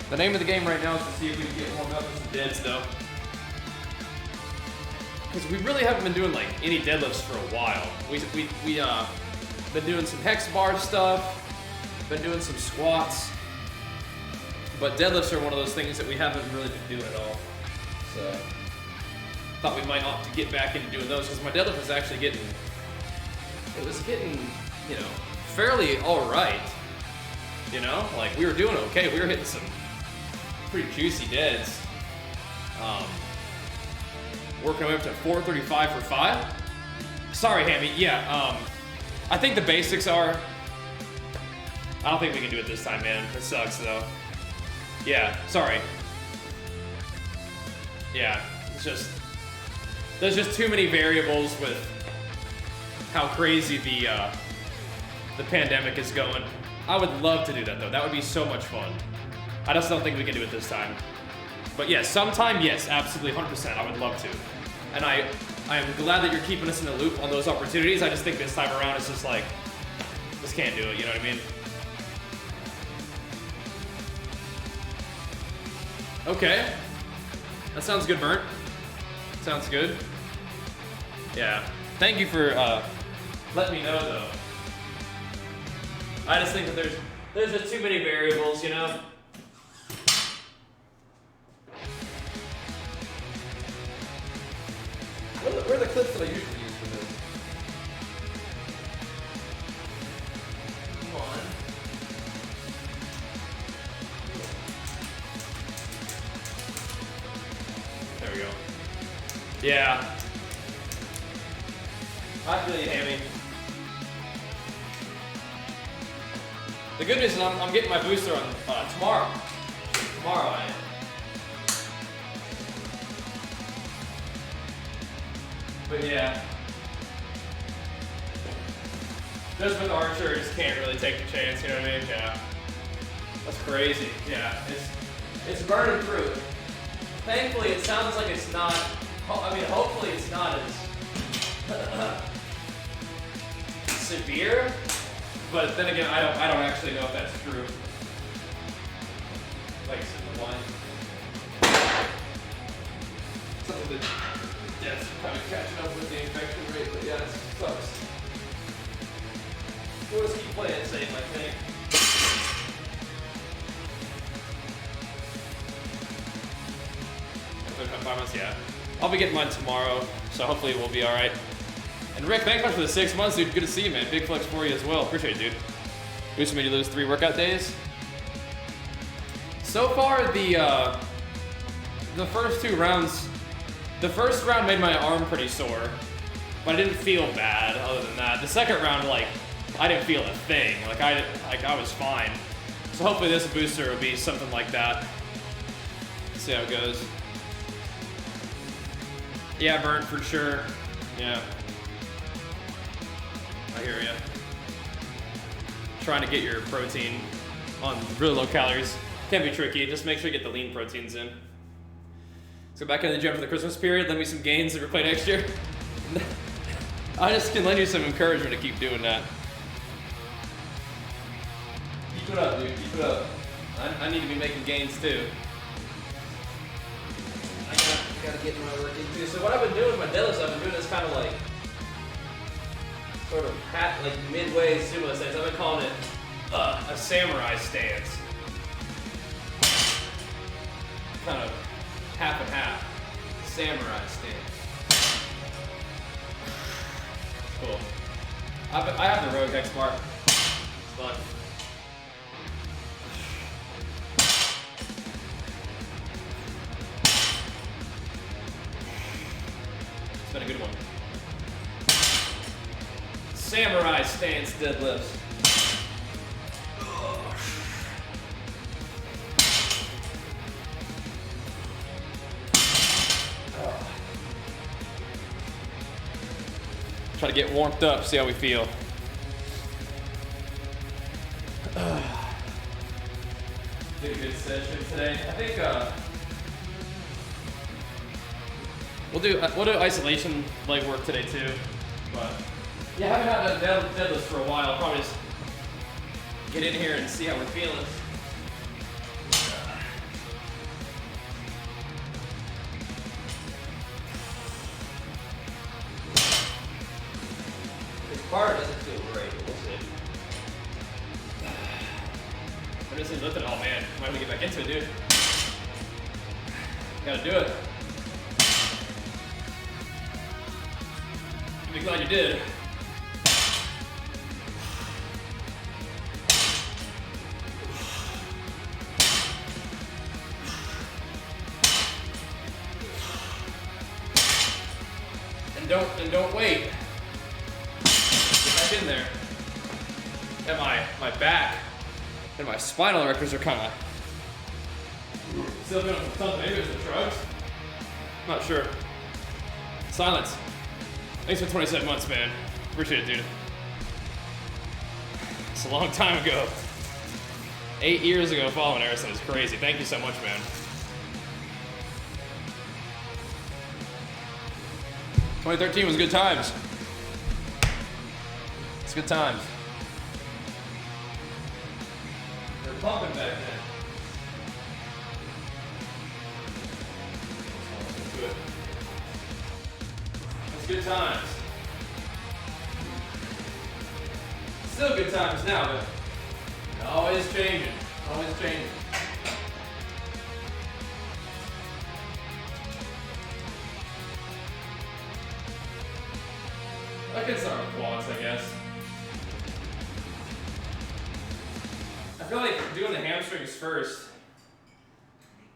The name of the game right now is to see if we can get warmed up with some deads, though. Because we really haven't been doing like any deadlifts for a while. We been doing some hex bar stuff, been doing some squats, but deadlifts are one of those things that we haven't really been doing at all. So thought we might opt to get back into doing those because my deadlift was actually getting, you know, fairly all right. You know, like we were doing okay. We were hitting some pretty juicy deads. Working our way up to 435 for 5. Sorry, Hammy. Yeah, I think the basics are. I don't think we can do it this time, man. It sucks though. Yeah, sorry. Yeah, it's just there's just too many variables with how crazy the pandemic is going. I would love to do that though. That would be so much fun. I just don't think we can do it this time. But yes, sometime, yes, absolutely, 100%. I would love to. And I am glad that you're keeping us in the loop on those opportunities. I just think this time around it's just like, just can't do it, you know what I mean? Okay. That sounds good, Burnt. Sounds good. Yeah. Thank you for letting me know, though. I just think that there's just too many variables, you know? Where are the clips that I usually use for this? Come on. There we go. Yeah. I feel you, Hammy. The good news is I'm getting my booster on tomorrow. Tomorrow I am. But yeah, just with Archer, just can't really take the chance, you know what I mean? Yeah, that's crazy. Yeah, it's burning through. Thankfully, it sounds like it's not. I mean, hopefully, it's not as severe. But then again, I don't actually know if that's true. Like the one, something that. Yes, kind of catching up with the infection rate, but yeah, it sucks. We'll just keep playing it safe, I think. 5 months, yeah. I'll be getting mine tomorrow, so hopefully we'll be alright. And Rick, thanks much for the 6 months, dude. Good to see you, man. Big flex for you as well. Appreciate it, dude. Boosted made you lose 3 workout days. So far, the first 2 rounds. The first round made my arm pretty sore, but I didn't feel bad other than that. The second round, like, I didn't feel a thing. Like I was fine. So hopefully this booster will be something like that. Let's see how it goes. Yeah, burnt for sure. Yeah. I hear ya. Trying to get your protein on really low calories can be tricky. Just make sure you get the lean proteins in. Let's go back into the gym for the Christmas period. Lend me some gains to replay next year. I just can lend you some encouragement to keep doing that. Keep it up, dude. Keep it up. I need to be making gains too. I gotta get my work in too. So what I've been doing with my deadlifts, I've been doing this kind of like, sort of like midway sumo stance. I've been calling it a samurai stance. Kind of half and half. Samurai stance. Cool. I have the Rogue Hex bar. It's fun. It's been a good one. Samurai stance deadlifts. Try to get warmed up, see how we feel. Did a good session today. I think we'll do isolation leg work today too. But yeah, I haven't had that deadlift for a while. I'll probably just get in here and see how we're feeling. lifting. Oh man, I'm gonna get back into it, dude. Gotta do it. You'll be glad you did. And don't wait. Get back in there. And my back and my spinal erectors are kind of still feeling something. Maybe it's the drugs. I'm not sure. Silence. Thanks for 27 months, man. Appreciate it, dude. It's a long time ago. 8 years ago following Harrison is crazy. Thank you so much, man. 2013 was good times. It's good times. They're pumping back then. Good. It's good times. Still good times now, but always changing. Always changing. I can start with quads, I guess. I feel like doing the hamstrings first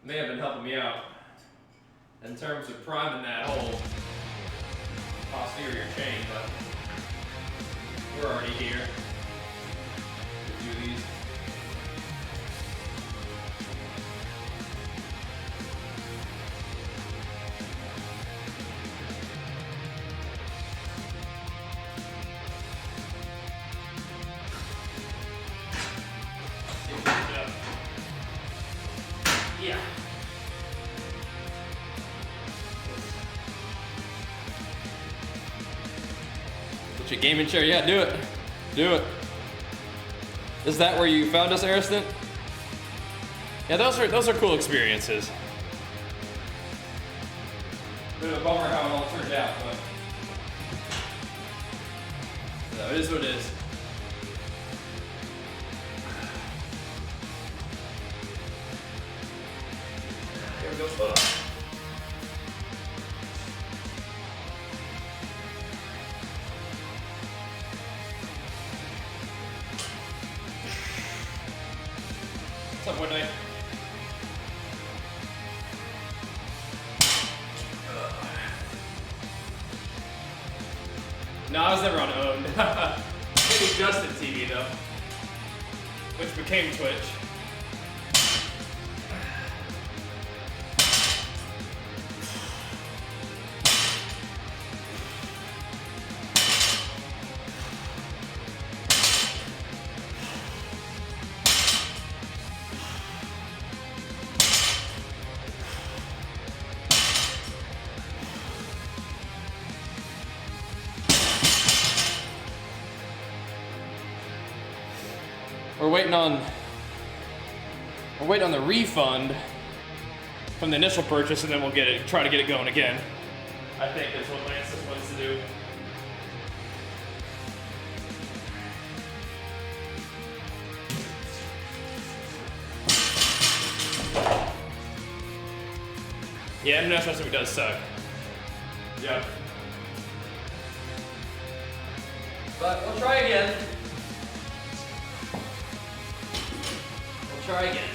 may have been helping me out in terms of priming that whole posterior chain, but we're already here to do these. Yeah. Get your gaming chair. Yeah, do it. Do it. Is that where you found us, Ariston? Yeah, those are cool experiences. Bit of a bummer how it all turned out, but no, it is what it is. Here we go. What's up, Woodnight? No, I was never on owned. Maybe Justin TV though, which became Twitch. We're waiting on the refund from the initial purchase, and then we'll try to get it going again. I think that's what Lance wants to do. Yeah, international wrestling does suck. Yep. But we'll try again. Try again.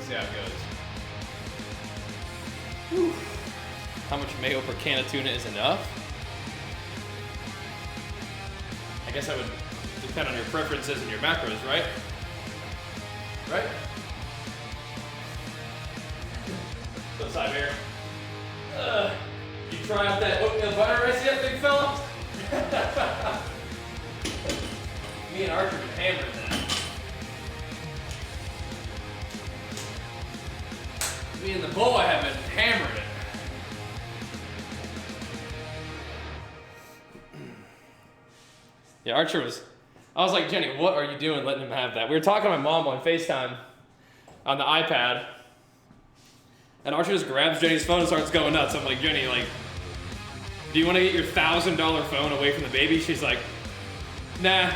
See how it goes. Whew. How much mayo per can of tuna is enough? I guess I would depend on your preferences and your macros, right? Right? Flip side here. You try out that oatmeal butter rice yet, big fella? Me and Archer have hammered that. Me and the boy have been hammered it. Yeah, Archer was I was like, Jenny, what are you doing letting him have that? We were talking to my mom on FaceTime on the iPad, and Archer just grabs Jenny's phone and starts going nuts. I'm like, Jenny, like, do you want to get your $1,000 phone away from the baby? She's like, nah.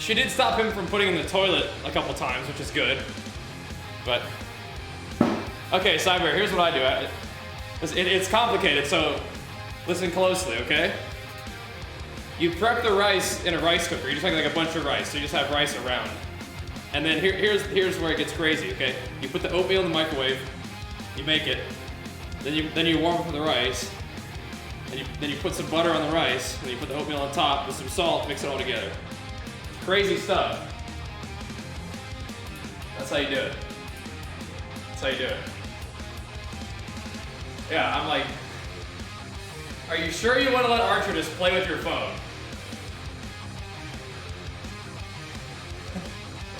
She did stop him from putting it in the toilet a couple times, which is good. But, okay, Cyber, here's what I do. It's complicated, so listen closely, okay? You prep the rice in a rice cooker. You just make like a bunch of rice, so you just have rice around. And then here's where it gets crazy, okay? You put the oatmeal in the microwave, you make it, then you warm up the rice, and then you put some butter on the rice, and then you put the oatmeal on top with some salt, mix it all together. Crazy stuff. That's how you do it. That's how you do it. Yeah, I'm like, are you sure you want to let Archer just play with your phone?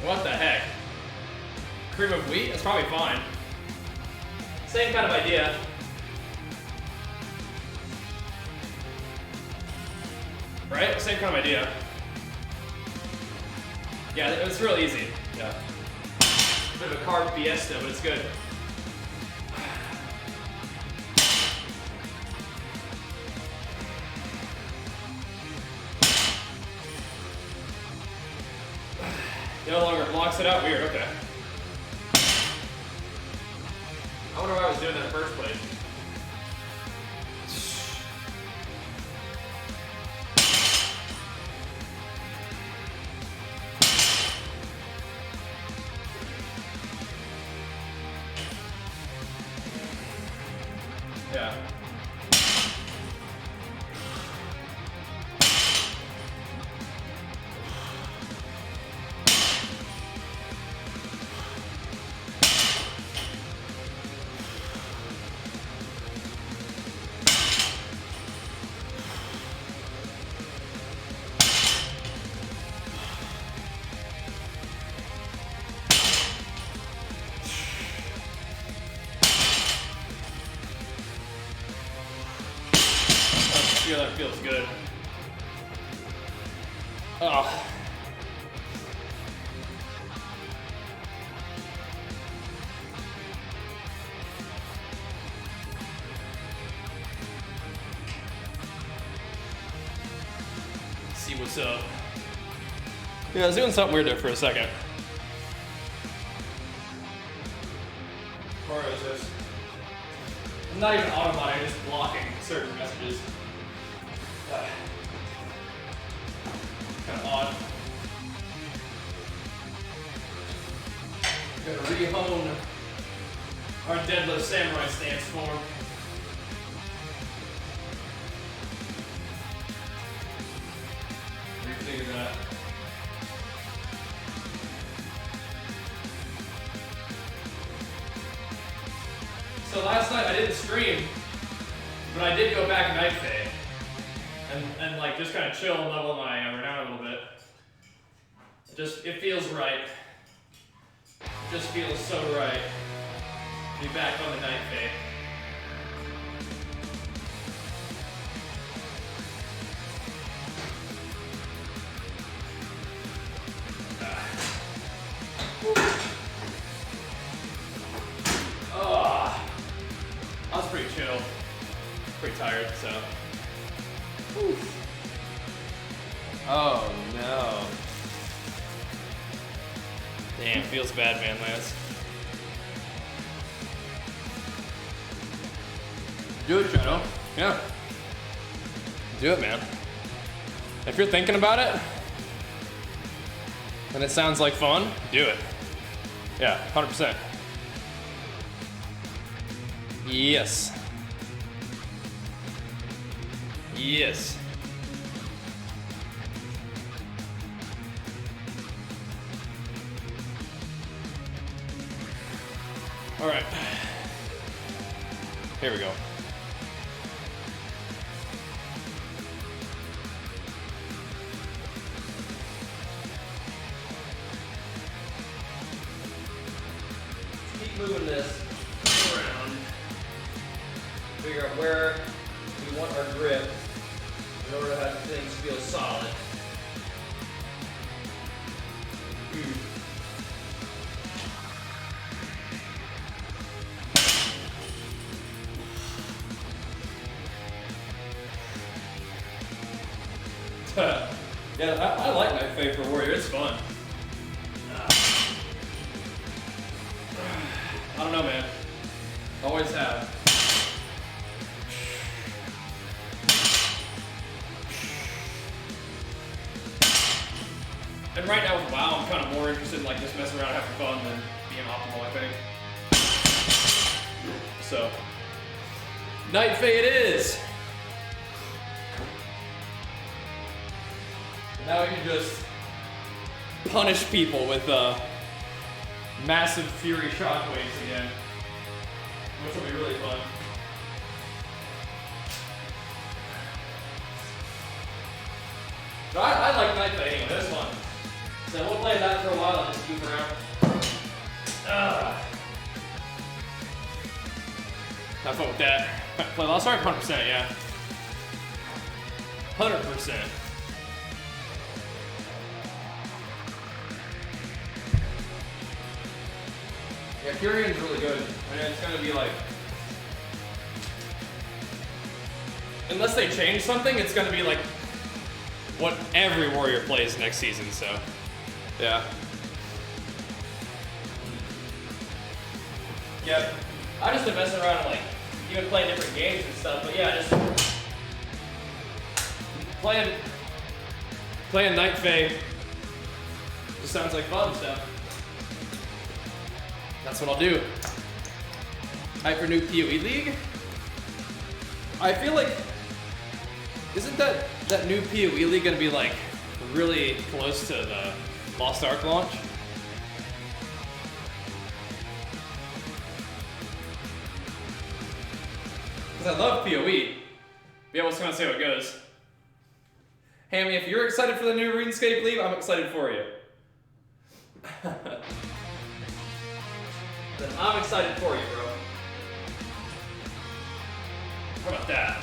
What the heck? Cream of wheat? That's probably fine. Same kind of idea. Right? Same kind of idea. Yeah, it was real easy. Yeah. A bit of a carb fiesta, but it's good. No longer blocks it out. Weird, okay. I wonder why I was doing that in the first place. Yeah. Yeah, that feels good. Oh. See what's up. Yeah, I was doing something weird there for a second. Or is this? I'm not even automatic, I'm just blocking certain messages. Kind of odd. Gotta re-hone our deadlift samurai stance form. Refigure that. So last night I didn't stream, but I did go back night fade. And like just kind of chill and level my hammer down a little bit. It feels right. It just feels so right to be back on the night fade. Oh, I was pretty chill, pretty tired, so. Oof. Oh no. Damn, feels bad, man, Lance. Do it, Shadow. Yeah. Do it, man. If you're thinking about it, and it sounds like fun, do it. Yeah, 100%. Yes. Yes. All right. Here we go. Keep moving this around. Figure out where we want our grip in order to have things feel solid. Yeah, I like Night Fae for Warrior. It's fun. I don't know, man. Always have. And right now with WoW, I'm kind of more interested in like just messing around, having fun than being optimal, I think. So, Night Fae it is. Now we can just punish people with massive fury shockwaves again, which will be really fun. But I like Night Fae anyway, that's fun. So we'll play that for a while and just goof around. Have fun with that. Play Lost Ark 100%, yeah. 100%. Yeah, Curian's really good. I mean, it's gonna be like, unless they change something, it's gonna be like what every warrior plays next season, so yeah. Yep. I just been messing around and like even playing different games and stuff, but yeah, just playing Night Fae just sounds like fun stuff. That's what I'll do. Hype for new PoE League? I feel like, isn't that new PoE League gonna be like really close to the Lost Ark launch? Because I love PoE. Be able to kind of see how it goes. Hammy, if you're excited for the new RuneScape League, I'm excited for you. Then I'm excited for you, bro. How about that?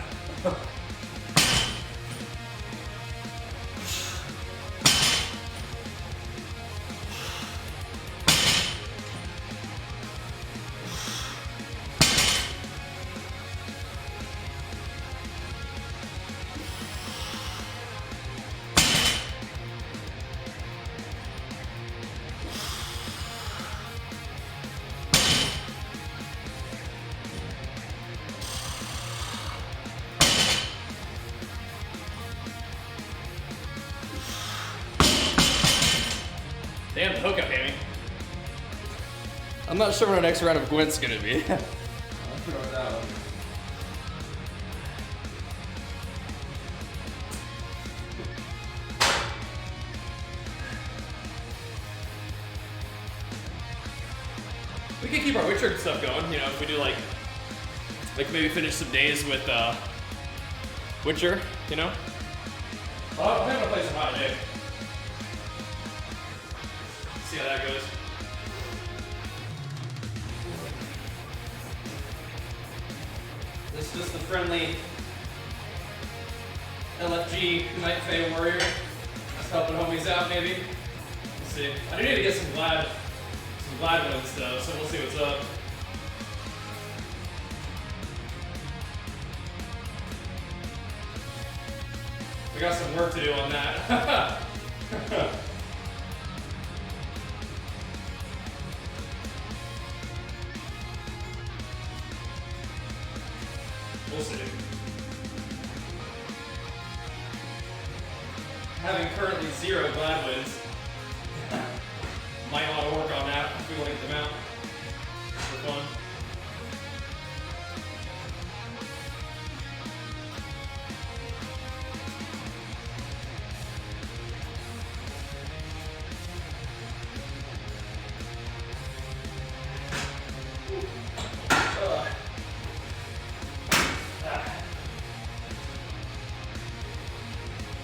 Damn, the hookup, Amy. I'm not sure what our next round of Gwent's gonna be. I'll throw it out. We can keep our Witcher stuff going, you know, if we do like maybe finish some days with Witcher, you know? Oh, I'm gonna play some hot day. See how that goes. This is just the friendly LFG Night Fae Warrior. Just helping homies out, maybe. We'll see. I do need to get some glad ones though, so we'll see what's up. We got some work to do on that. We'll see. Having currently 0 glad wins, might want to work on that if we want to get them out for fun.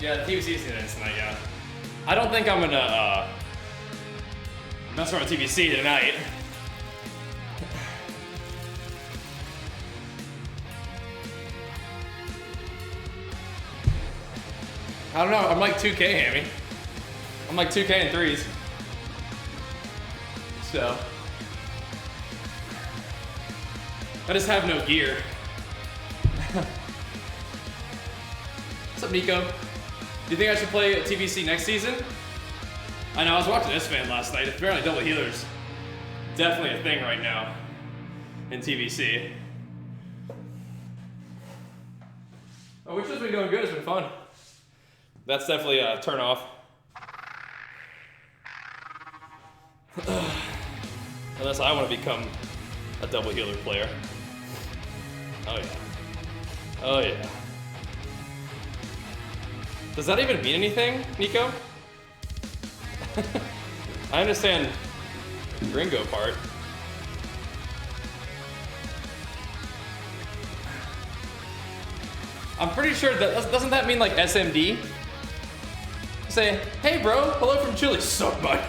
Yeah, the TBC is tonight, yeah. I don't think I'm gonna mess around with TBC tonight. I don't know, I'm like 2K, Hammy. I'm like 2K and 3s. So I just have no gear. What's up, Nico? Do you think I should play TBC next season? I know, I was watching S-Fan last night. Apparently double healers definitely a thing right now in TBC. Oh, which has been going good, it's been fun. That's definitely a turn off. Unless I want to become a double healer player. Oh yeah. Oh yeah. Does that even mean anything, Nico? I understand the gringo part. I'm pretty sure that, doesn't that mean like SMD? Say, hey bro, hello from Chile, suck my.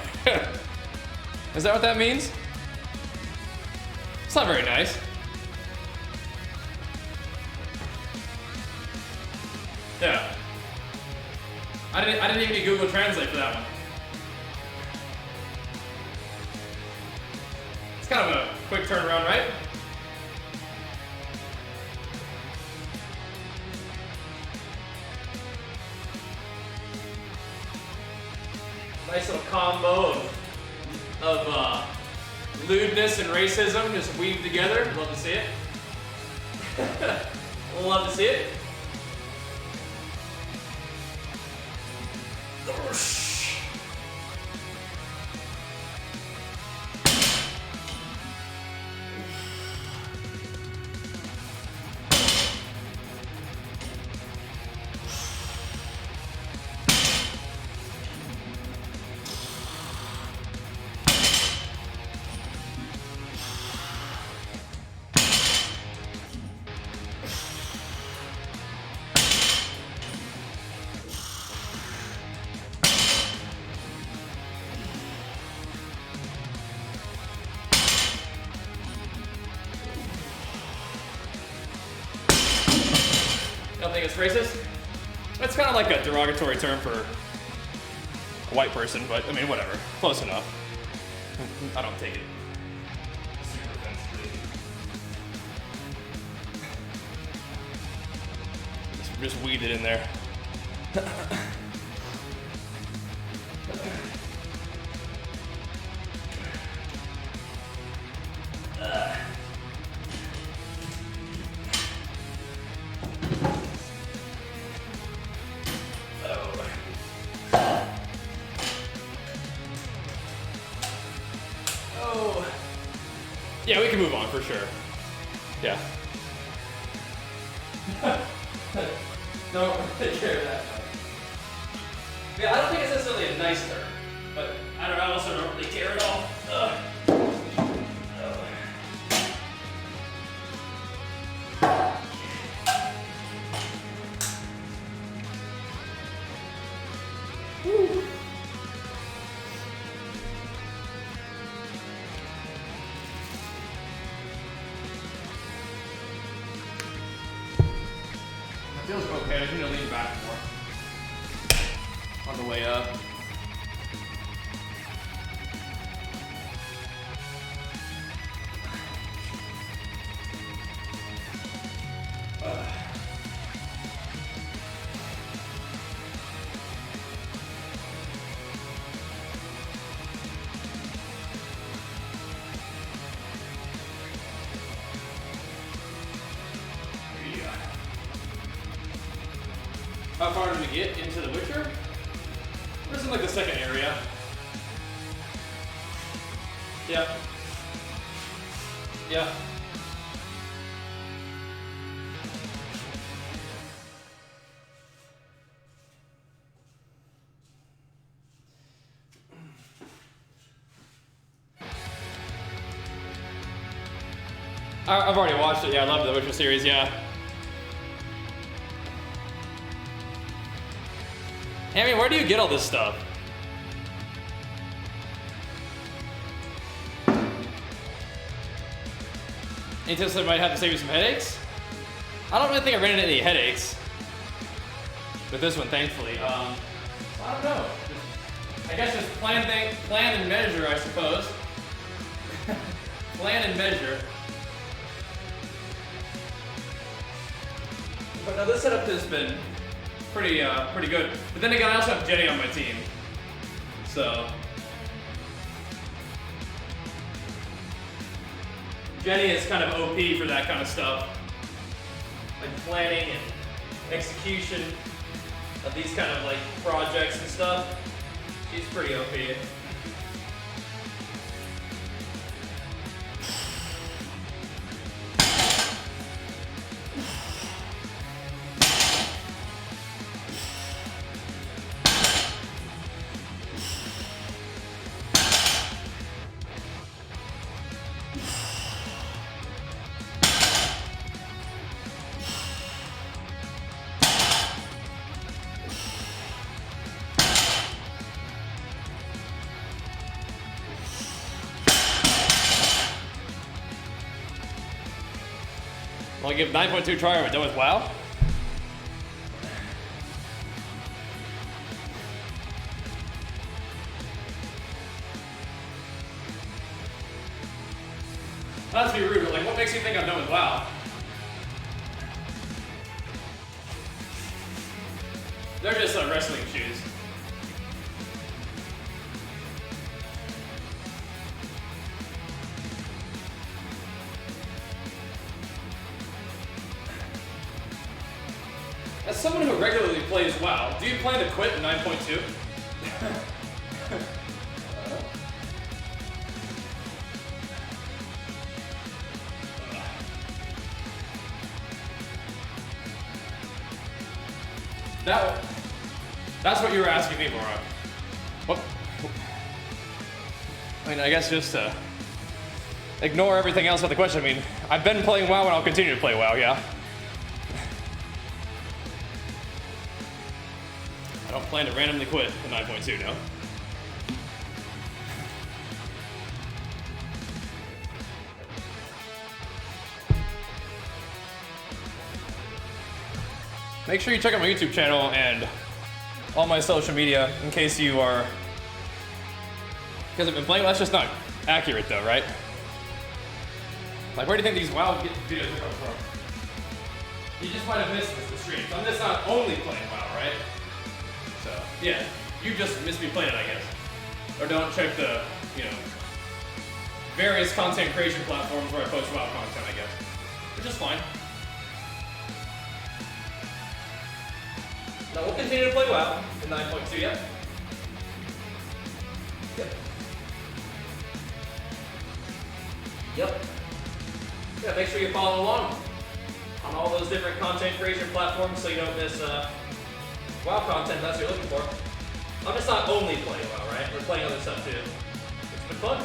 Is that what that means? It's not very nice. Yeah. I didn't even need Google Translate for that one. It's kind of a quick turnaround, right? Nice little combo of lewdness and racism just weaved together. Love to see it. Love to see it. Don't think it's racist? It's kind of like a derogatory term for a white person, but I mean, whatever. Close enough. I don't take it super offensively. Just weaved it in there. Yeah, we can move on for sure. Yeah. No, take care of that. Yeah, I don't think it's necessarily a nice term, but I also don't really care at all. Ugh. Feels okay. I just need to lean back more on the way up. How far did we get into the Witcher? We're just in like the second area. Yeah. Yeah. I've already watched it. Yeah, I love the Witcher series. Yeah. I mean, where do you get all this stuff? Any tips that might have to save you some headaches? I don't really think I ran into any headaches with this one, thankfully. I don't know. I guess just plan and measure, I suppose. Plan and measure. But now this setup has been pretty good. But then again, I also have Jenny on my team, so Jenny is kind of OP for that kind of stuff, like planning and execution of these kind of like projects and stuff. She's pretty OP. I'll give 9.2 try. We're done with WoW. Not to be rude, but like, what makes you think I'm done with WoW? They're just wrestling shoes. As someone who regularly plays WoW, do you plan to quit in 9.2? That's what you were asking me, Moron. What? I mean, I guess just to ignore everything else about the question. I mean, I've been playing WoW and I'll continue to play WoW, yeah. I don't plan to randomly quit in 9.2, no. Make sure you check out my YouTube channel and all my social media in case you are, because I've been playing. Well, that's just not accurate though, right? Like, where do you think these WoW videos are coming from? You just might have missed the streams. I'm just not only playing WoW, right? So, yeah, you just missed me playing it, I guess. Or don't check the, you know, various content creation platforms where I post WoW content, I guess. Which is fine. Now we'll continue to play WoW in 9.2, yeah? Yep. Yeah, make sure you follow along on all those different content creation platforms so you don't miss WoW content that's what you're looking for. I'm just not only playing WoW, right? We're playing other stuff too. It's been fun.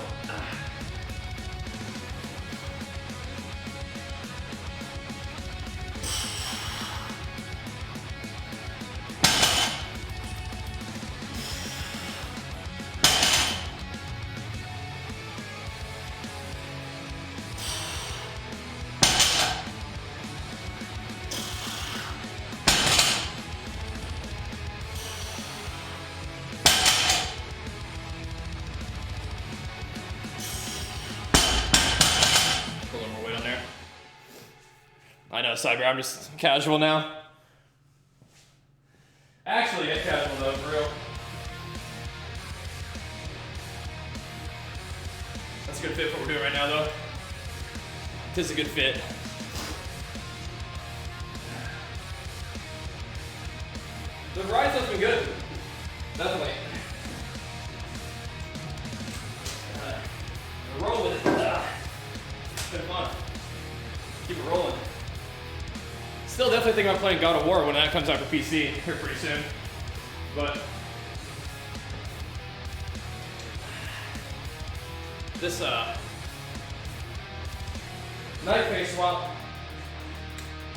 I know, Cyber, I'm just casual now. Actually, get casual though, for real. That's a good fit for what we're doing right now, though. It is a good fit. The rides have been good. Definitely. Roll with it. It's been fun. Keep it rolling. Still definitely thinking about playing God of War when that comes out for PC here pretty soon. But this knife face swap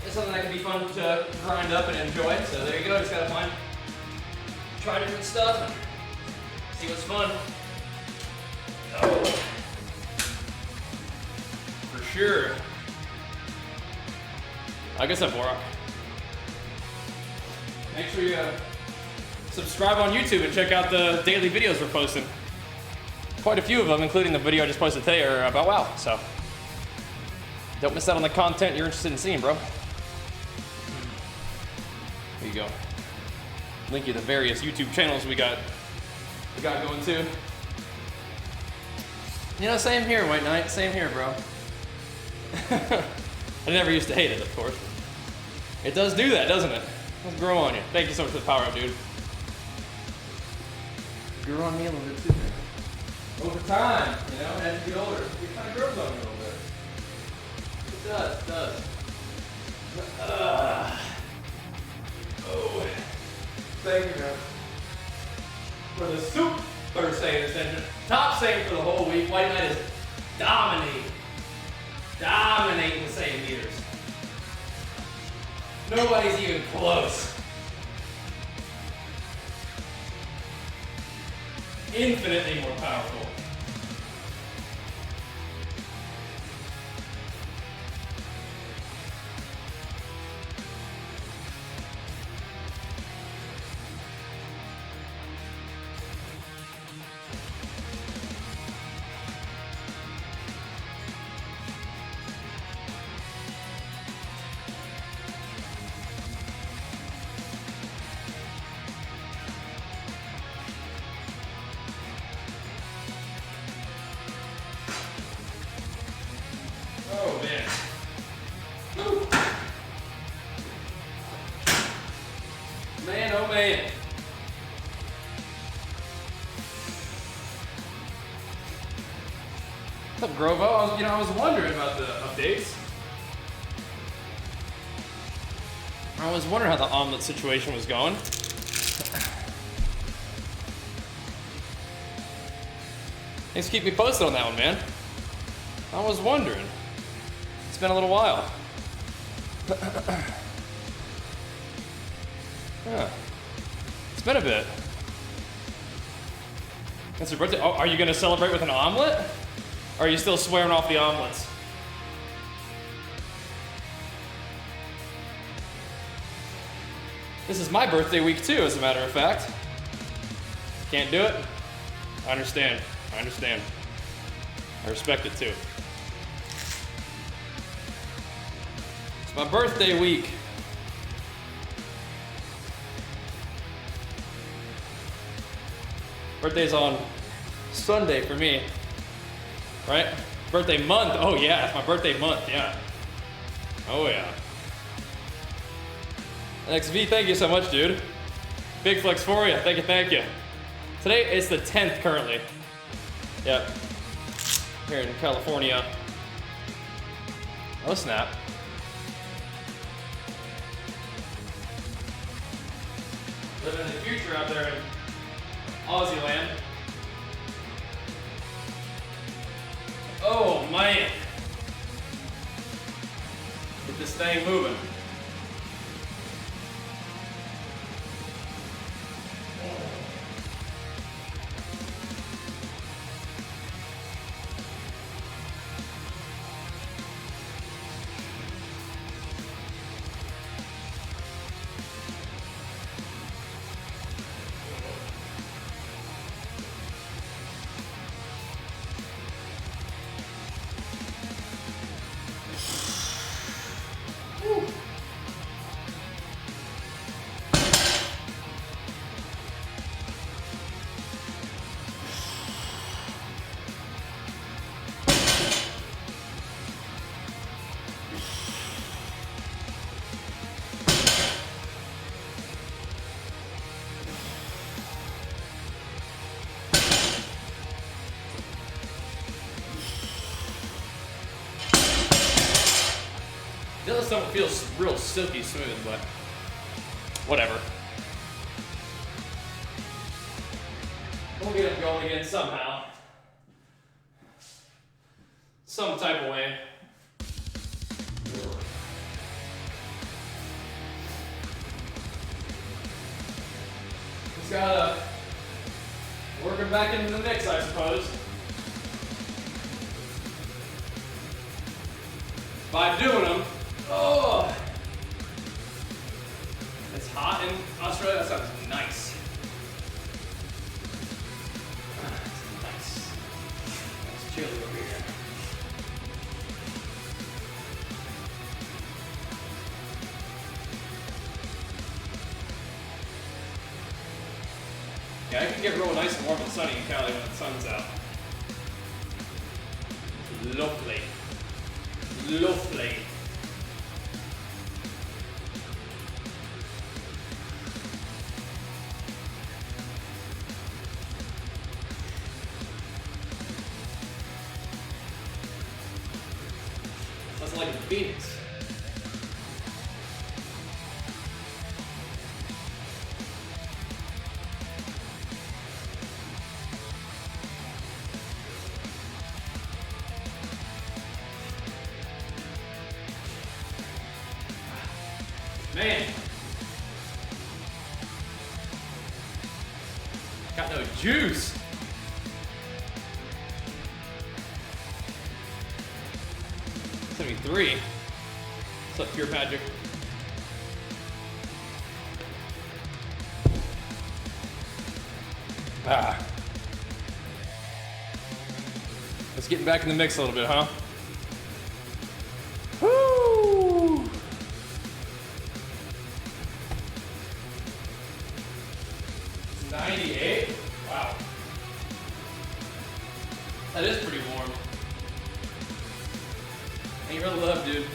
is something that can be fun to grind up and enjoy. So there you go, just gotta try different stuff and see what's fun. Oh, for sure. I guess I'm Borak. Make sure you subscribe on YouTube and check out the daily videos we're posting. quite a few of them, including the video I just posted today, are about WoW. So don't miss out on the content you're interested in seeing, bro. There you go. Link you to the various YouTube channels we got going too. You know, same here, White Knight. Same here, bro. I never used to hate it, of course. It does do that, doesn't it? Let's grow on you. Thank you so much for the power up, dude. Grew on me a little bit too. Over time, you know, as you get older, it kind of grows on you a little bit. It does, it does. Oh. Thank you, man. For the Super Saiyan Ascension. Top Saiyan for the whole week. White Knight is dominating the Saiyan meters. Nobody's even close. Infinitely more powerful. Oh man. Woo. Man, oh man. What's up, Grovo? I was wondering about the updates. I was wondering how the omelet situation was going. Thanks for keeping me posted on that one, man. I was wondering. It's been a little while. Yeah. It's been a bit. It's your birthday. Oh, are you going to celebrate with an omelet? Or are you still swearing off the omelets? This is my birthday week too, as a matter of fact. Can't do it? I understand. I understand. I respect it too. It's my birthday week. Birthday's on Sunday for me, right? Birthday month, oh yeah, it's my birthday month, yeah. Oh yeah. XV, thank you so much, dude. Big flex for you, thank you, thank you. Today is the 10th currently. Yep. Here in California. Oh snap. Living in the future out there in Aussie land. Oh man. Get this thing moving. This don't feel real silky smooth, but whatever. We'll get it going again somehow. Some type of way. Just gotta work it back into the mix, I suppose. By doing them. Oh! It's hot in Australia? That sounds nice. Nice. chilly over here. Yeah, it can get real nice and warm and sunny in Cali when the sun's out. Lovely. Lovely. That's like a phoenix. Man. Got no juice. '73. What's up, Pure Patrick? Let's get back in the mix a little bit, huh? Woo! 98? Wow. That is pretty warm. Ain't real love, dude.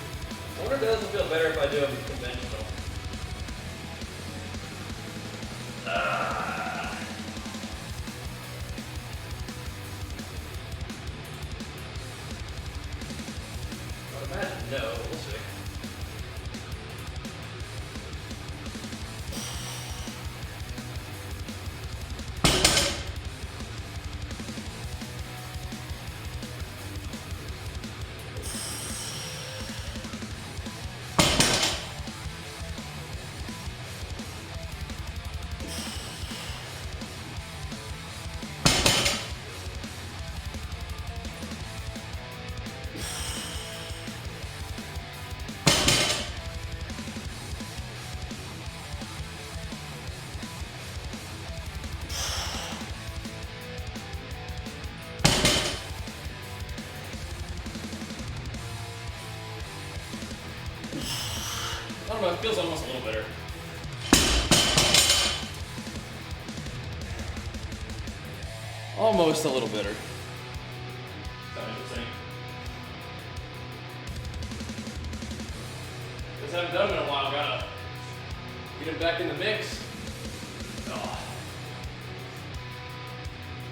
I wonder if it doesn't feel better if I do a conventional. I would imagine no, we'll see. I don't know, it feels almost a little better. Almost a little better. Sound interesting? Because I haven't done it in a while, gotta get him back in the mix. Oh.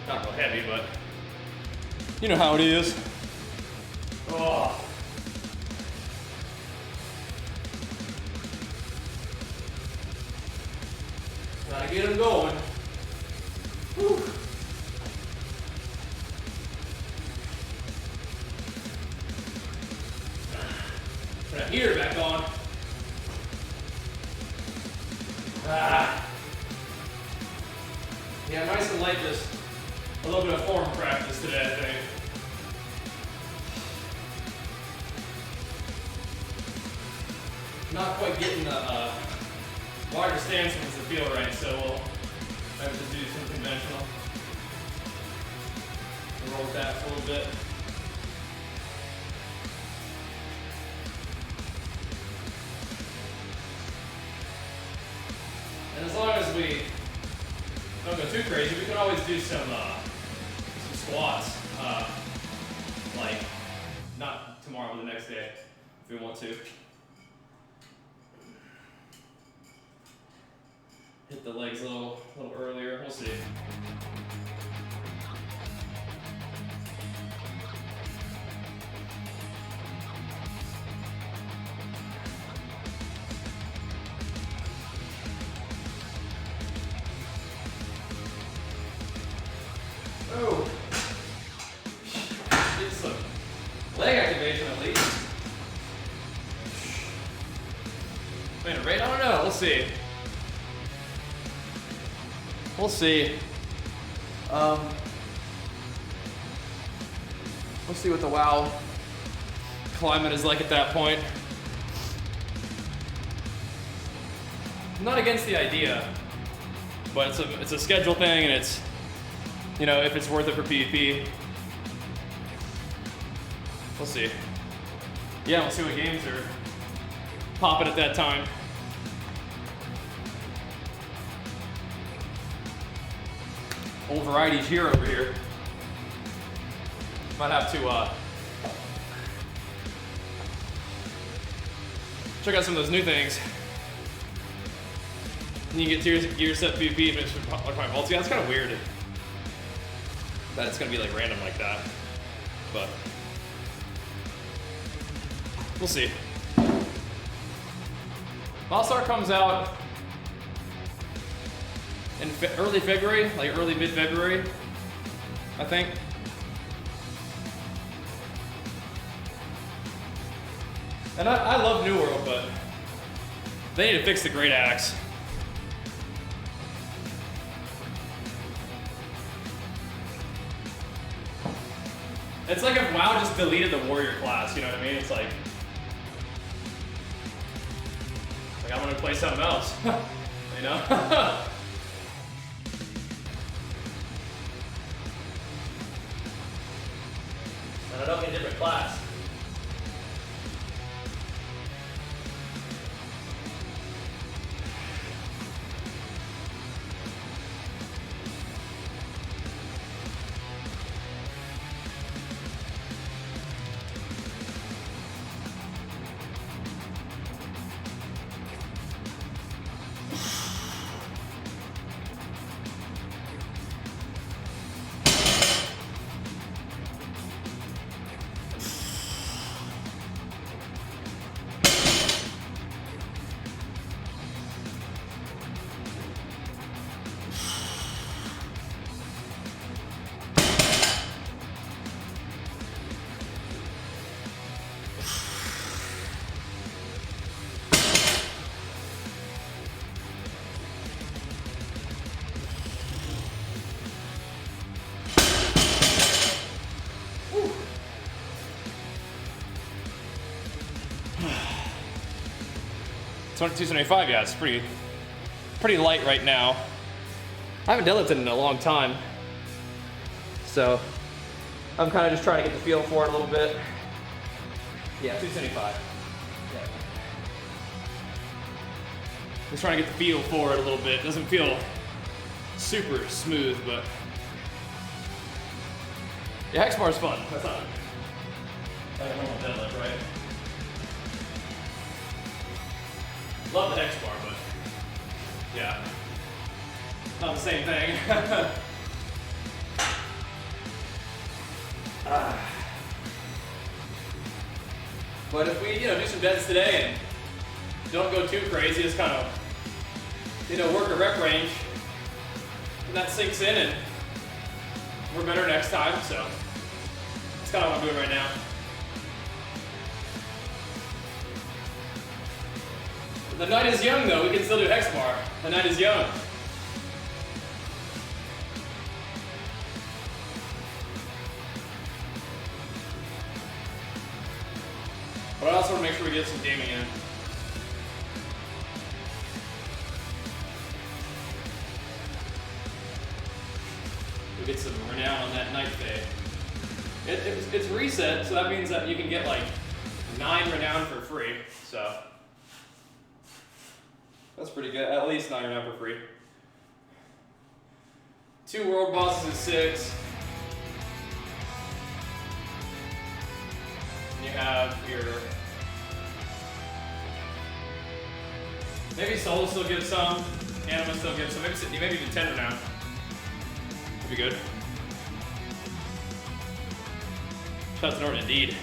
Not real heavy, but you know how it is. Oh. Gotta get him going. Whew. Put that heater back on. Yeah, nice and light, just a little bit of form practice today, I think. Not quite getting the larger stance ones to feel right, so we'll have to do some conventional. Roll with that for a little bit. And as long as we don't go too crazy, we can always do some squats, like not tomorrow, but the next day, if we want to. Hit the legs a little earlier. We'll see. Oh, get some leg activation at least. Wait, a rate? I don't know. We'll see. We'll see. We'll see what the WoW climate is like at that point. I'm not against the idea, but it's a schedule thing, and it's, you know, if it's worth it for PvP. We'll see. Yeah, we'll see what games are popping at that time. Old varieties here over here. Might have to check out some of those new things. And you get gear set PvP finished with my vaults. Yeah, it's kind of weird that it's gonna be like random like that, but we'll see. All-Star comes out in early February, like early mid-February, I think. And I love New World, but they need to fix the Great Axe. It's like if WoW just deleted the warrior class, you know what I mean? It's like I'm gonna play something else, you know? And I don't mean a different class. $275, yeah, it's pretty light right now. I haven't deadlifted in a long time, so I'm kind of just trying to get the feel for it a little bit. Yeah, 275. Yeah. Just trying to get the feel for it a little bit. It doesn't feel super smooth, but yeah, hex bar is fun. That's not like a normal deadlift, right? Love the hex bar, but yeah, not the same thing. But if we, do some deads today and don't go too crazy, just kind of, work a rep range, and that sinks in, and we're better next time. So that's kind of what I'm doing right now. The night is young, though. We can still do hex bar. The night is young. But I also want to make sure we get some gaming in. We get some renown on that night day. It's reset, so that means that you can get like 9 renown for free. So that's pretty good. At least 9 renown for free. 2 world bosses is 6. And you have your, maybe Soul still gives some, Anima still gives some, maybe even 10 renown. That'd be good. Shout out to Norton indeed.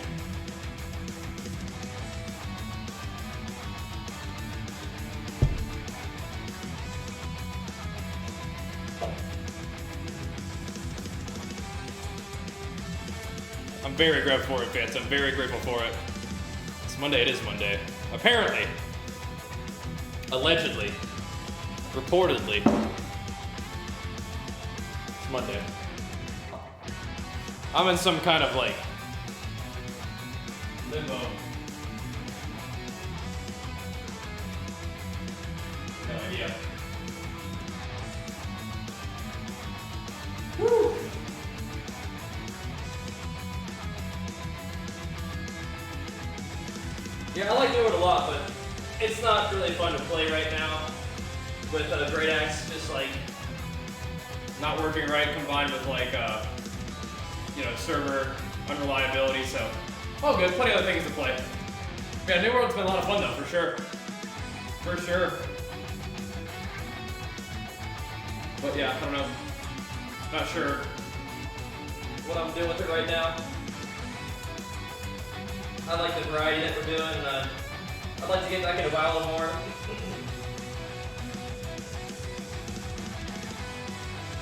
I'm very grateful for it, fans. I'm very grateful for it. It's Monday. It is Monday. Apparently. Allegedly. Reportedly. It's Monday. I'm in some kind of like limbo. No idea. Woo! Yeah, I like New World a lot, but it's not really fun to play right now with Great Axe. Just like not working right combined with like you know, server unreliability. So all good. Plenty of other things to play. Yeah, New World's been a lot of fun though, for sure. For sure. But yeah, I don't know. Not sure what I'm doing with it right now. I like the variety that we're doing, and I'd like to get back into WoW a little more.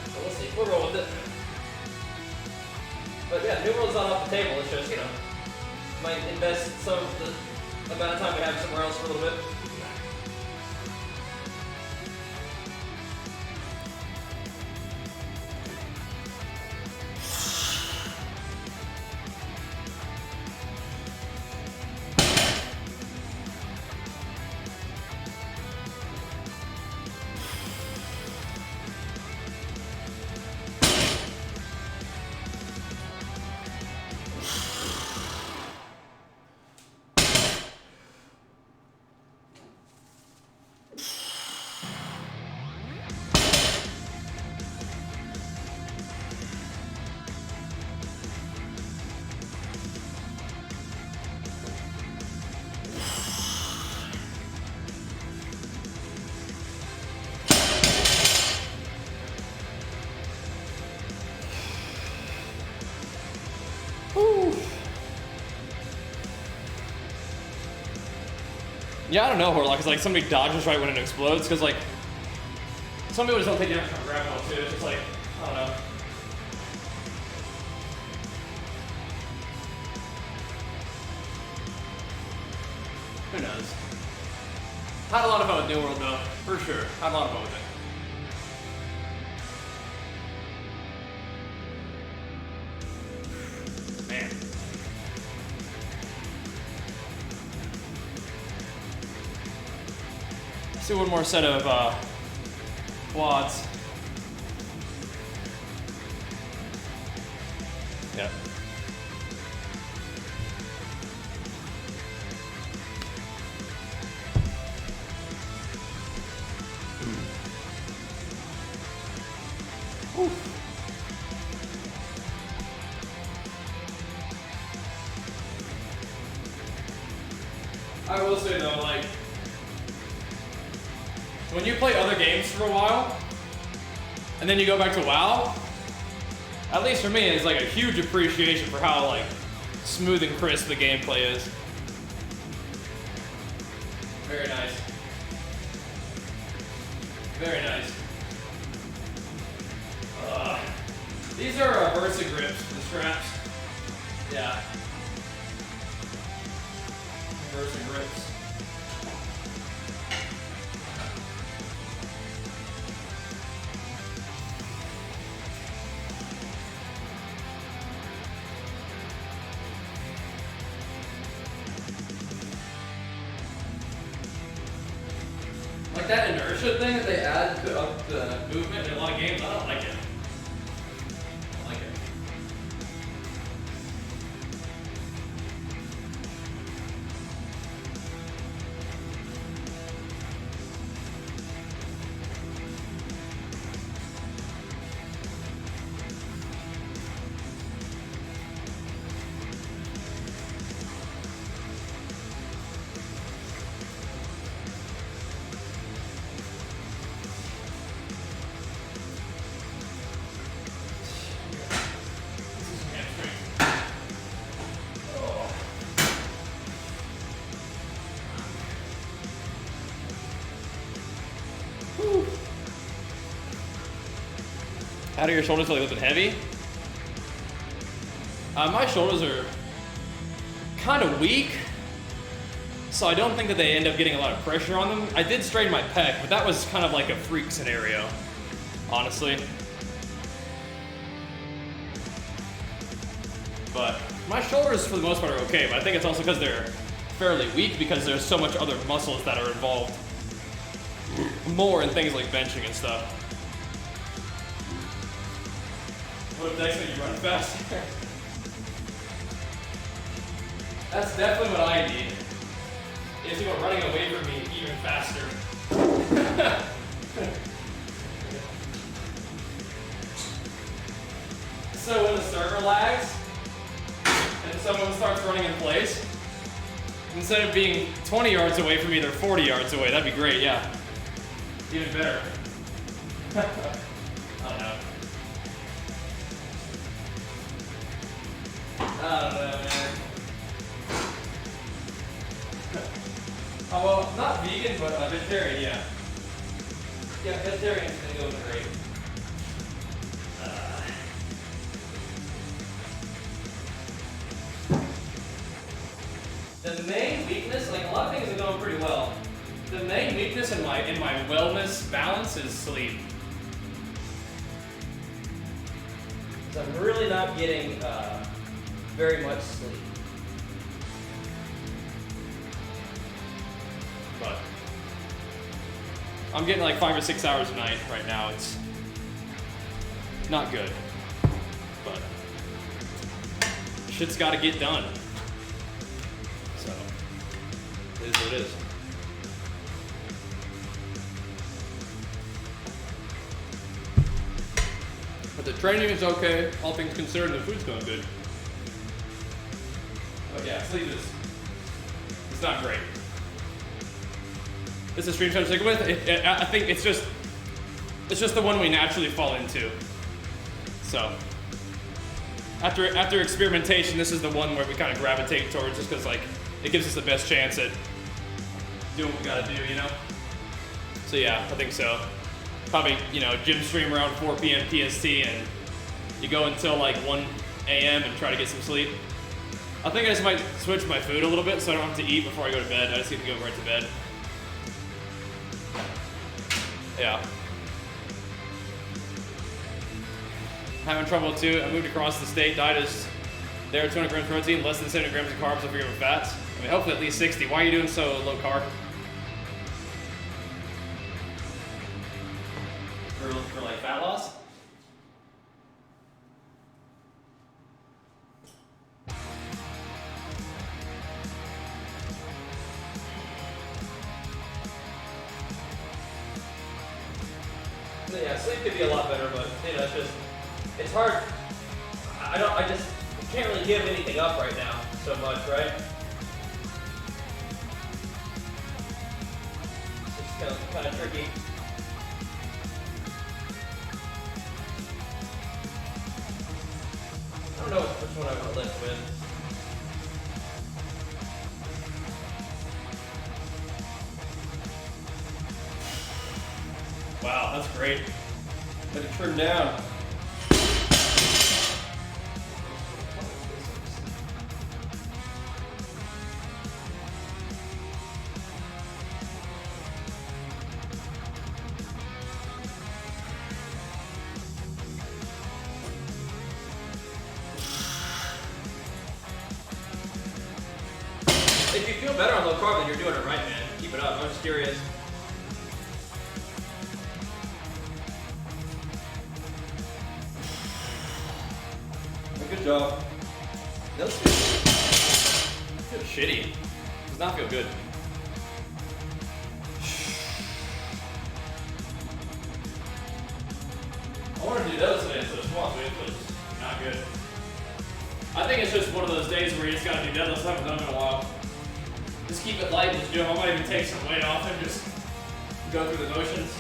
So we'll see. We'll roll with it. But yeah, New World's not off the table. It's just, you know, might invest some of the amount of time we have somewhere else for a little bit. Yeah, I don't know, Horlock. It's like somebody dodges right when it explodes, because like some people just don't take damage from grab ball too. It's just like, I don't know. Who knows? Had a lot of fun with New World though, for sure. Had a lot of fun with it. Let's do one more set of quads. Yeah. I will say though, like, when you play other games for a while, and then you go back to WoW, at least for me, it's like a huge appreciation for how like smooth and crisp the gameplay is. Very nice. Very nice. These are Versa grips, the straps. Yeah. Versa grips. Like that inertia thing that they add to up the movement in a lot of games, I don't like it. I don't like it. How do your shoulders feel like a little bit heavy? My shoulders are kind of weak, so I don't think that they end up getting a lot of pressure on them. I did strain my pec, but that was kind of like a freak scenario, honestly. But my shoulders, for the most part, are okay, but I think it's also because they're fairly weak because there's so much other muscles that are involved more in things like benching and stuff. What if next time you run faster? That's definitely what I need. is to go running away from me even faster. So when the server lags and someone starts running in place, instead of being 20 yards away from me, they're 40 yards away. That'd be great, yeah. Even better. I don't know. I don't know, man. Oh, well, not vegan, but vegetarian, yeah. Yeah, vegetarian's gonna go with the great. The main weakness, like a lot of things are going pretty well. The main weakness in my wellness balance is sleep. So I'm really not getting very much sleep. But I'm getting like 5 or 6 hours a night right now. It's not good, but shit's got to get done. So it is what it is. But the training is okay. All things considered, the food's going good. But yeah, sleep is, it's not great. This is a stream trying to stick with. I think it's just the one we naturally fall into. So after experimentation, this is the one where we kind of gravitate towards, just because like it gives us the best chance at doing what we gotta do, you know. So yeah, I think so. Probably, you know, gym stream around 4 p.m. PST, and you go until like 1 a.m. and try to get some sleep. I think I just might switch my food a little bit so I don't have to eat before I go to bed. I just get to go right to bed. Yeah. Having trouble too. I moved across the state. Diet is there, 200 grams of protein, less than 70 grams of carbs, 1 gram of fats. I mean, hopefully at least 60. Why are you doing so low carb? For like fat loss? So yeah, sleep could be a lot better, but you know, it's hard. I just can't really give anything up right now so much, right? It's kind of tricky. I don't know which one I want to lift with. Wow, that's great. Let it trim down. If you feel better on low carb, then you're doing it right, man. Keep it up. I'm just curious. Good job. That feels shitty. Does not feel good. I want to do those today instead of squats, but it's not good. I think it's just one of those days where you just gotta do deadlifts. I haven't done them in a while. Just keep it light and just do them. I might even take some weight off and just go through the motions.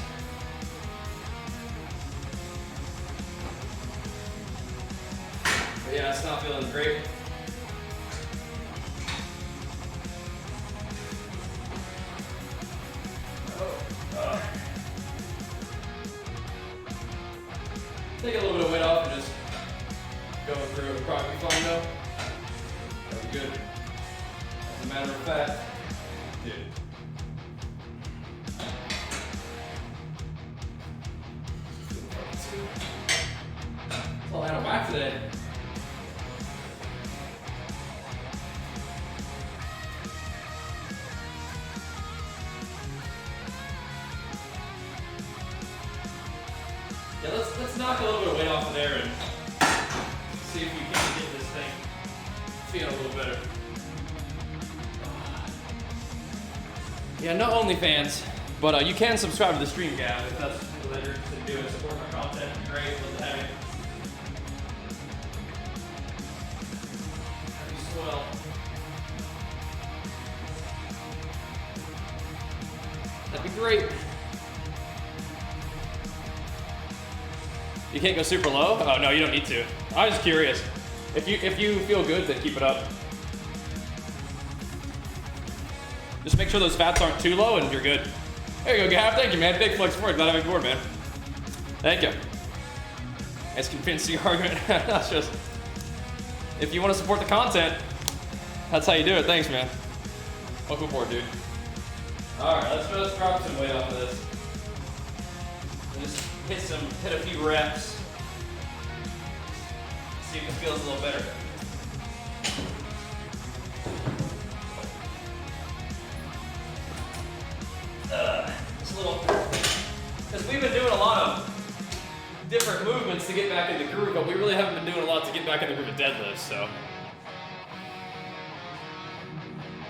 But yeah, it's not feeling great. Take a little bit of weight off and just go through it. Would probably be fine though. That'd be good. As a matter of fact, dude. It's all out of whack today. Yeah, let's knock a little bit of weight off of there and see if we can get this thing feeling a little better. Yeah, no OnlyFans, but you can subscribe to the stream, Gav, if that's what you're interested in doing. Support my content. Great. Love to have you. That'd be swell. That'd be great. You can't go super low? Oh no, you don't need to. I was just curious. If you feel good, then keep it up. Just make sure those fats aren't too low and you're good. There you go, Gav. Thank you, man. Big flex forward. Glad I'm on board, man. Thank you. Nice convincing argument. That's just, if you want to support the content, that's how you do it. Thanks, man. Welcome aboard, dude. All right, let's just drop some weight off of this. And just hit a few reps. See if it feels a little better. It's a little, because we've been doing a lot of different movements to get back in the groove, but we really haven't been doing a lot to get back in the groove of deadlifts, so.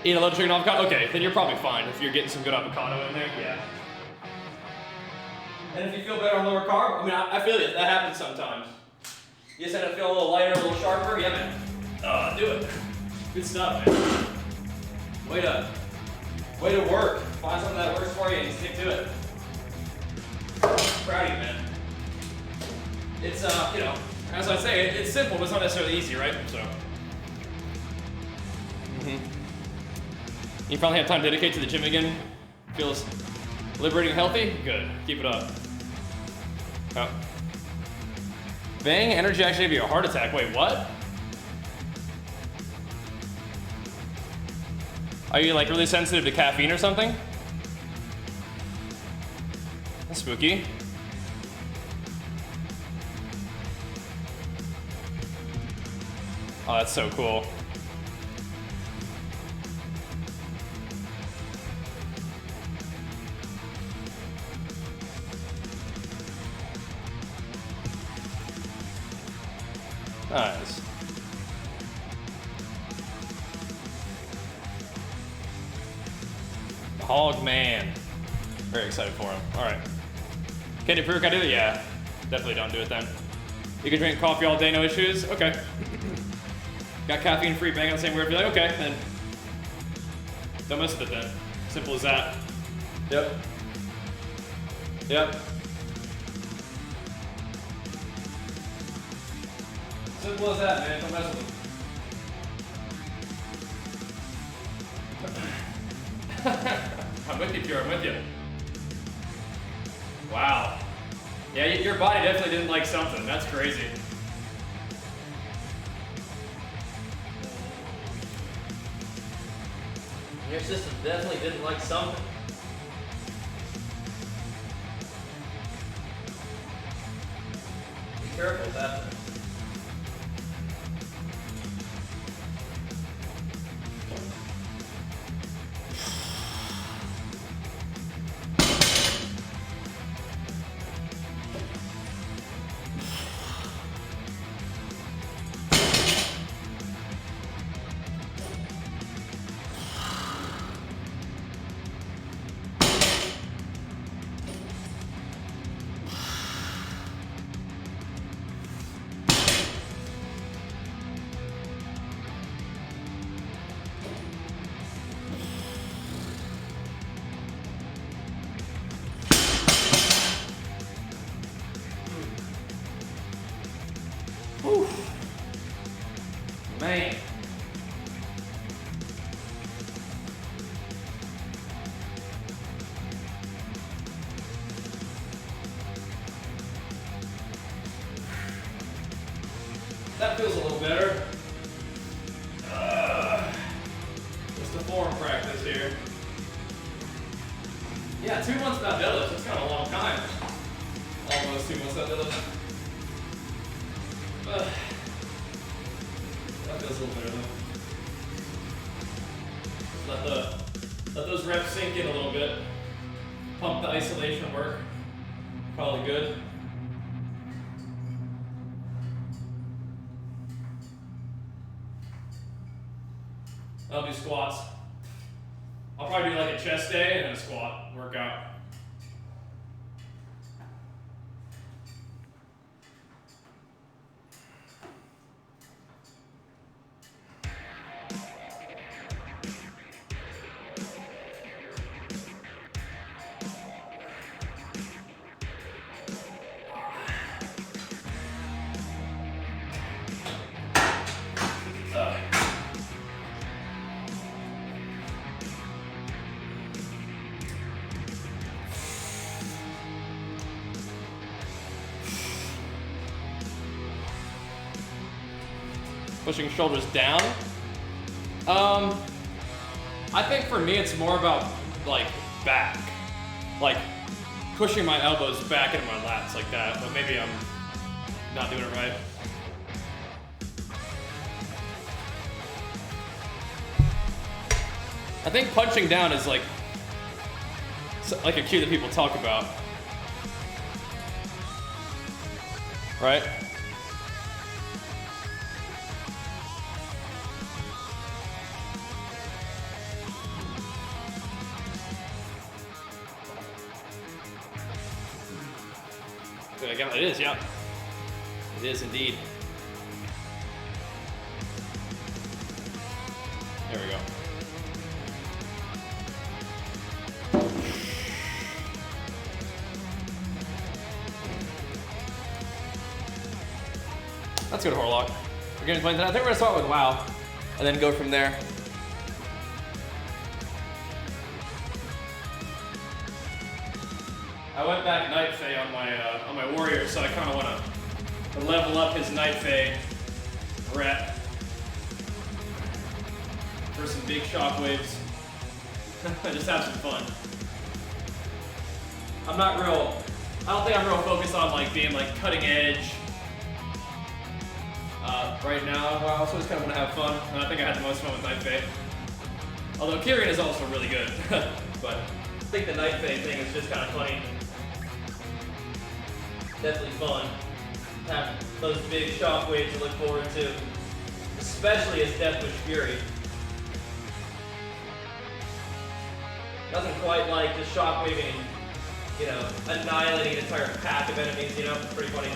Eat a little chicken avocado? Okay, then you're probably fine if you're getting some good avocado in there, yeah. And if you feel better on lower carb, I mean, I feel it, that happens sometimes. You just end up feeling a little lighter, a little sharper, yeah, man. Do it. Good stuff, man. Way to work. Find something that works for you and stick to it. Proud of you, man. It's, you know, as I say, it's simple, but it's not necessarily easy, right? So. You finally have time to dedicate to the gym again? Feels liberating and healthy? Good. Keep it up. Oh. Bang, energy actually gave you a heart attack. Wait, what? Are you like really sensitive to caffeine or something? That's spooky. Oh, that's so cool. Nice. Hog man. Very excited for him. All right. Can I do it? Yeah. Definitely don't do it then. You can drink coffee all day, no issues? Okay. Got caffeine free, bang on the same word. Be like, okay, then. Don't mess with it then. Simple as that. Yep. Yep. Simple as that, man. Don't mess with it. I'm with you, Pure. I'm with you. Wow. Yeah, your body definitely didn't like something. That's crazy. Your system definitely didn't like something. Be careful with that. Man. That feels a little better. Just the form practice here. Yeah, 2 months without deadlifts. That's kind of a long time. Almost 2 months without deadlifts. That feels a little better though. Let those reps sink in a little bit. Pump the isolation work. Probably good. I'll do squats. I'll probably do like a chest day and then a squat workout. Pushing shoulders down. I think for me it's more about like back, like pushing my elbows back into my lats like that, but maybe I'm not doing it right. I think punching down is like a cue that people talk about, right? It is, yeah. It is indeed. There we go. That's good, Horlock. We're gonna play that. I think we're gonna start with WoW, and then go from there. I went back Night Fae on my warrior, so I kind of want to level up his Night Fae rep for some big shockwaves. Just have some fun. I don't think I'm real focused on like being like cutting edge right now. I also just kind of want to have fun, and I think I had the most fun with Night Fae. Although Kyrian is also really good, but I think the Night Fae thing is just kind of funny. Definitely fun. Have those big shockwaves to look forward to, especially as Deathwish Fury. Nothing quite like just shockwaving and, annihilating an entire pack of enemies, It's pretty funny.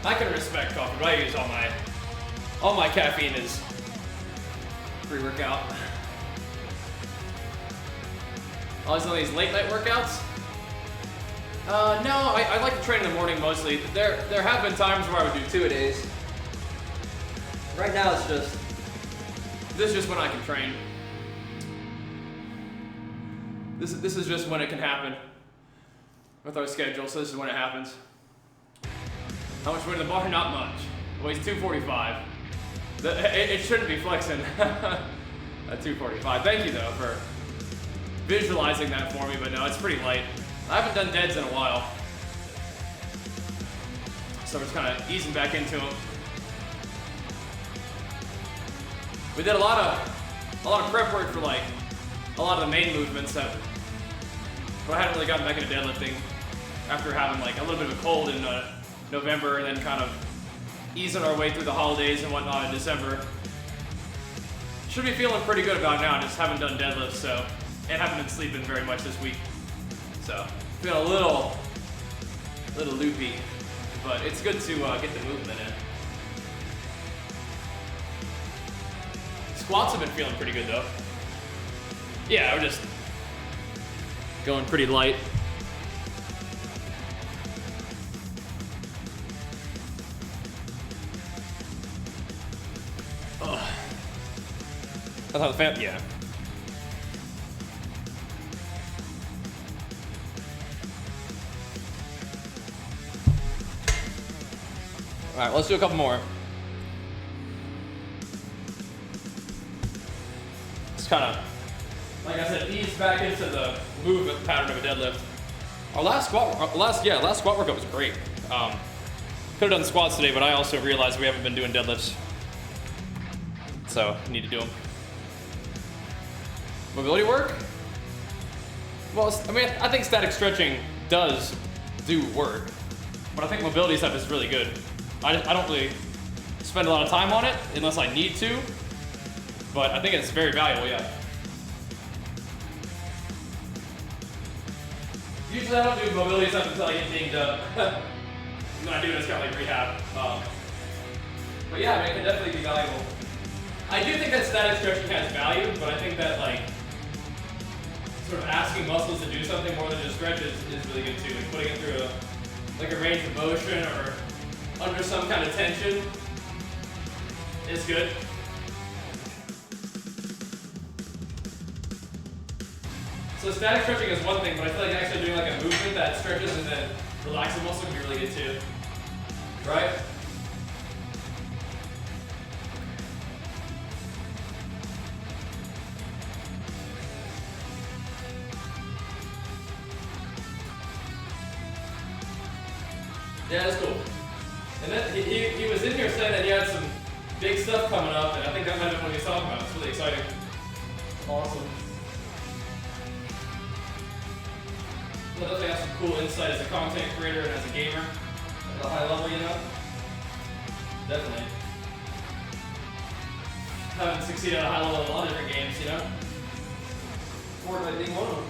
I can respect coffee, but I use all my caffeine is pre-workout. Always on these late night workouts? No, I like to train in the morning mostly. There have been times where I would do 2-a-days. Right now this is just when I can train. This is just when it can happen with our schedule, so this is when it happens. How much weight in the bar? Not much. It weighs 245. It shouldn't be flexing at 245. Thank you though for visualizing that for me, but no, it's pretty light. I haven't done deads in a while, so we're just kind of easing back into them. We did a lot of prep work for like a lot of the main movements but I hadn't really gotten back into deadlifting after having like a little bit of a cold in November and then kind of easing our way through the holidays and whatnot in December. Should be feeling pretty good about now, just haven't done deadlifts and haven't been sleeping very much this week. So feeling a A little loopy, but it's good to get the movement in. Squats have been feeling pretty good though. Yeah, we're just going pretty light. Ugh. That's how the fan, yeah. All right, let's do a couple more. Just kind of, like I said, ease back into the movement pattern of a deadlift. Our last squat workout was great. Could have done squats today, but I also realized we haven't been doing deadlifts, so need to do them. Mobility work? Well, I mean, I think static stretching does do work, but I think mobility stuff is really good. I don't really spend a lot of time on it unless I need to, but I think it's very valuable, yeah. Usually I don't do mobility stuff until I get dinged up. When I do it, it's kind of like rehab. But yeah, I mean, it can definitely be valuable. I do think that static stretching has value, but I think that like sort of asking muscles to do something more than just stretch is really good too. Like putting it through a range of motion or under some kind of tension is good. So static stretching is one thing, but I feel like actually doing like a movement that stretches and then relaxes the muscle would be really good too. Right? Yeah, that's cool. And then he was in here saying that he had some big stuff coming up, and I think that might have been what he was talking about. It's really exciting. Awesome. Well, definitely have some cool insight as a content creator and as a gamer at a high level, you know? Definitely. Haven't succeeded at a high level in a lot of different games, you know? Fortnite being one of them.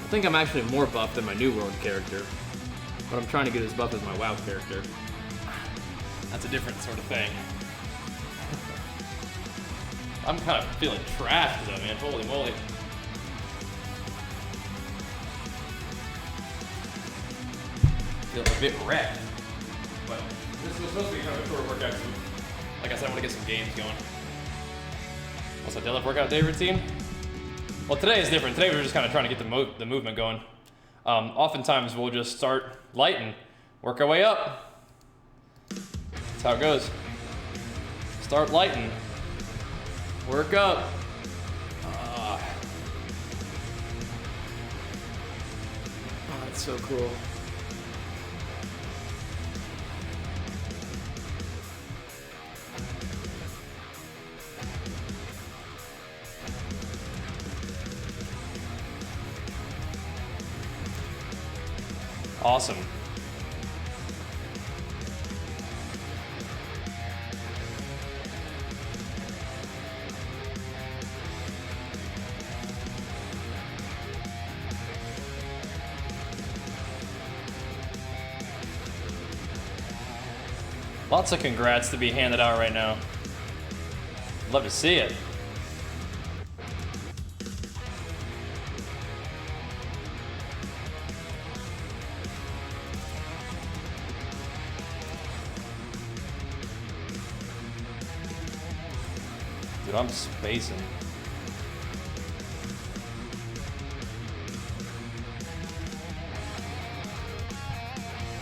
I think I'm actually more buff than my New World character, but I'm trying to get as buff as my WoW character. That's a different sort of thing. I'm kind of feeling trashed though, man. Holy moly. Feel a bit wrecked. But this was supposed to be kind of a short workout too. Like I said, I want to get some games going. What's a deadlift workout day routine? Well, today is different. Today we're just kind of trying to get the movement going. Oftentimes we'll just start light and work our way up. That's how it goes. Start light and work up. Oh, that's so cool. Awesome. Lots of congrats to be handed out right now. Love to see it. Dude, I'm spacing.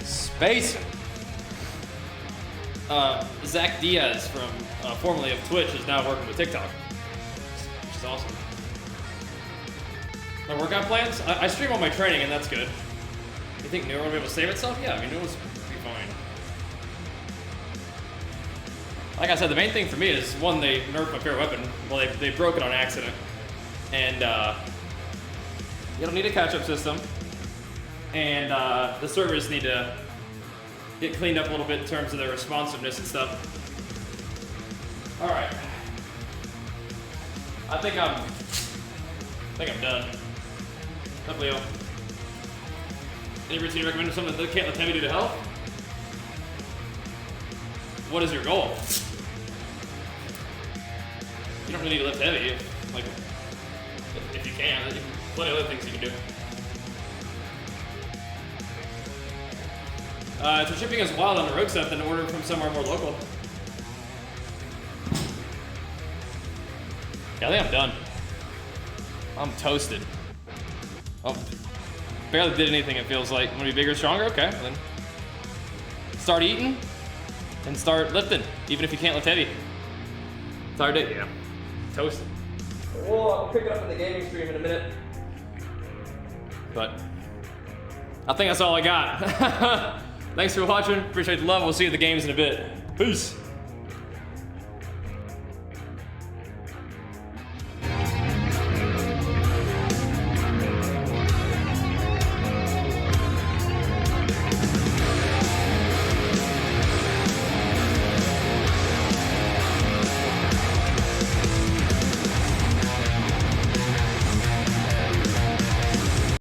Spacing. Zach Diaz from formerly of Twitch is now working with TikTok, which is awesome. My workout plans? I stream all my training, and that's good. You think Newer will be able to save itself? Yeah, I mean, Newer's be fine. Like I said, the main thing for me is, one, they nerfed my favorite weapon. Well, they broke it on accident. And, you don't need a catch-up system. And, the servers need to get cleaned up a little bit in terms of their responsiveness and stuff. Alright. I think I'm done. Up, Leo. Any routine recommended something that can't let heavy do to health? What is your goal? You don't really need to lift heavy. If you can, there's plenty of other things you can do. If you're shipping us wild on the road stuff, then order from somewhere more local. Yeah, I think I'm done. I'm toasted. Oh, barely did anything, it feels like. Want to be bigger, stronger? Okay, then start eating and start lifting, even if you can't lift heavy. Tired day? Yeah. Toasted. We'll pick it up in the gaming stream in a minute. But I think that's all I got. Thanks for watching. Appreciate the love. We'll see you at the games in a bit. Peace.